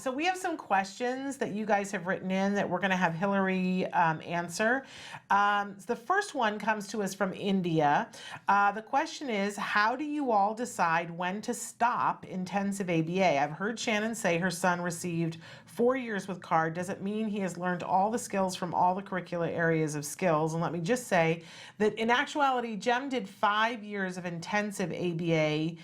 So we have some questions that you guys have written in that we're going to have Hilary answer. The first one comes to us from India. The question is, how do you all decide when to stop intensive ABA? I've heard Shannon say her son received 4 years with CARD. Does it mean he has learned all the skills from all the curricular areas of skills? And let me just say that in actuality, Jem did 5 years of intensive ABA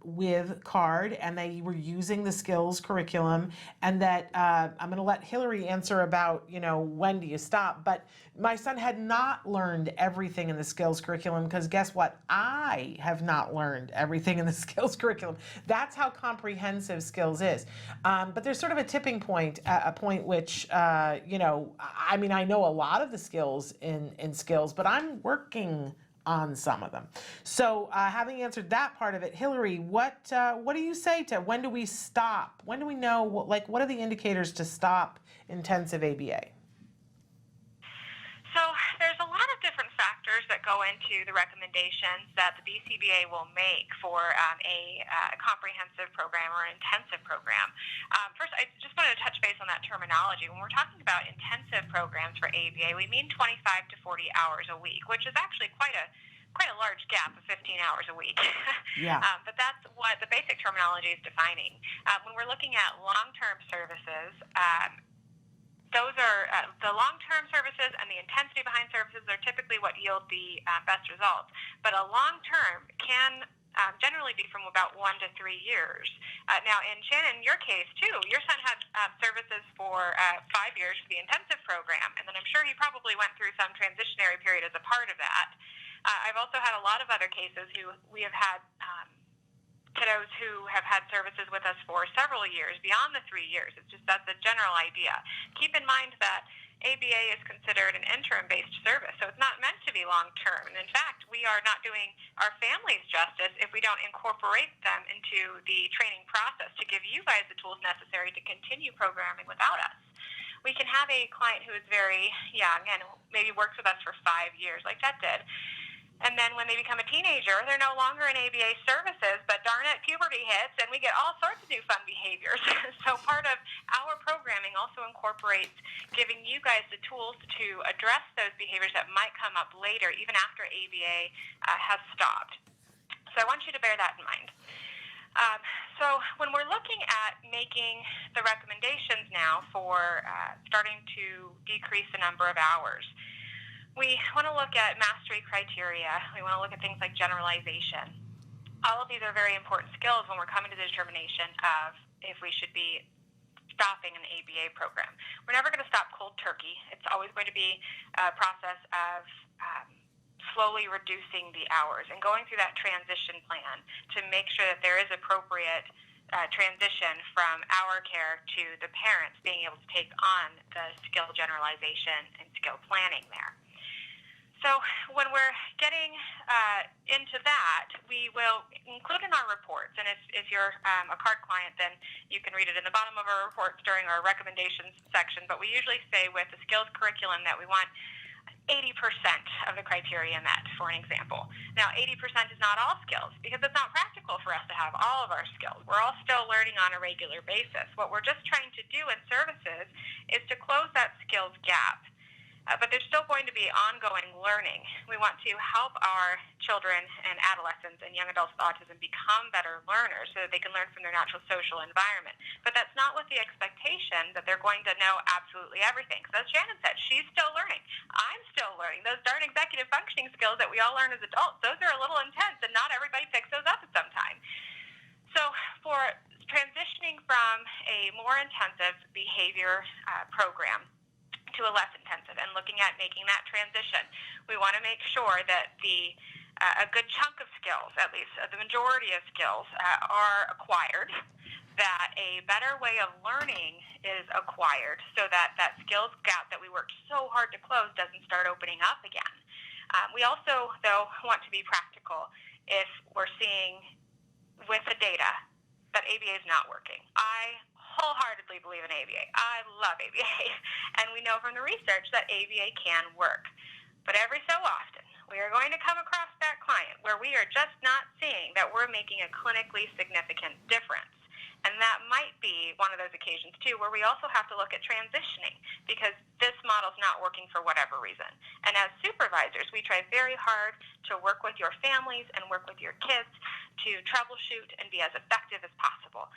with CARD, and they were using the skills curriculum, and that I'm going to let Hilary answer about, when do you stop, but my son had not learned everything in the skills curriculum, because guess what? I have not learned everything in the skills curriculum. That's how comprehensive skills is. But there's sort of a tipping point, a point which, I know a lot of the skills in skills, but I'm working on some of them. So having answered that part of it, Hilary, what do you say to when do we stop? When do we know, what are the indicators to stop intensive ABA? So there's a lot of different factors that go into the recommendations that the BCBA will make for a comprehensive program or intensive program. First, I just wanted to touch base on that terminology. When we're talking about intensive programs for ABA, we mean 25 to 40 hours a week, which is actually quite a large gap of 15 hours a week. Yeah. But that's what the basic terminology is defining. When we're looking at long-term services, those are the long-term services, and the intensity behind services are typically what yield the best results. But a long-term can generally be from about 1 to 3 years. Now, in Shannon, your case too, your son had services for 5 years for the intensive program, and then I'm sure he probably went through some transitionary period as a part of that. I've also had a lot of other cases who we have had kiddos who have had services with us for several years, beyond the 3 years. It's just that's a general idea. Keep in mind that ABA is considered an interim-based service, so it's not meant to be long-term. And in fact, we are not doing our families justice if we don't incorporate them into the training process to give you guys the tools necessary to continue programming without us. We can have a client who is very young and maybe works with us for 5 years, like Jet did. And then when they become a teenager, they're no longer in ABA services, but darn it, puberty hits, and we get all sorts of new fun behaviors. So part of our programming also incorporates giving you guys the tools to address those behaviors that might come up later, even after ABA has stopped. So I want you to bear that in mind. So when we're looking at making the recommendations now for starting to decrease the number of hours, we want to look at mastery criteria. We want to look at things like generalization. All of these are very important skills when we're coming to the determination of if we should be stopping an ABA program. We're never going to stop cold turkey. It's always going to be a process of slowly reducing the hours and going through that transition plan to make sure that there is appropriate transition from our care to the parents being able to take on the skill generalization and skill planning there. So when we're getting into that, we will include in our reports, and if you're a CARD client, then you can read it in the bottom of our reports during our recommendations section, but we usually say with the skills curriculum that we want 80% of the criteria met, for an example. Now, 80% is not all skills, because it's not practical for us to have all of our skills. We're all still learning on a regular basis. What we're just trying to do in services is to close that skills gap. But there's still going to be ongoing learning. We want to help our children and adolescents and young adults with autism become better learners so that they can learn from their natural social environment. But that's not with the expectation that they're going to know absolutely everything. Because as Shannon said, she's still learning. I'm still learning. Those darn executive functioning skills that we all learn as adults, those are a little intense, and not everybody picks those up at some time. So for transitioning from a more intensive behavior program to a less intensive and looking at making that transition, we want to make sure that a good chunk of skills, at least the majority of skills, are acquired, that a better way of learning is acquired so that that skills gap that we worked so hard to close doesn't start opening up again. We also, though, want to be practical if we're seeing with the data that ABA is not working. I wholeheartedly believe in ABA. I love ABA. And we know from the research that ABA can work. But every so often, we are going to come across that client where we are just not seeing that we're making a clinically significant difference. And that might be one of those occasions, too, where we also have to look at transitioning because this model's not working for whatever reason. And as supervisors, we try very hard to work with your families and work with your kids to troubleshoot and be as effective as possible.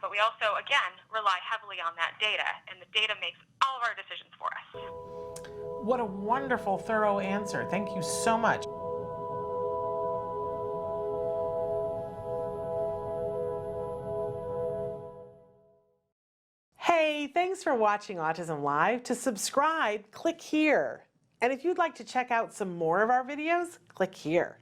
But we also, again, rely heavily on that data, and the data makes all of our decisions for us. What a wonderful, thorough answer. Thank you so much. Hey, thanks for watching Autism Live. To subscribe, click here. And if you'd like to check out some more of our videos, click here.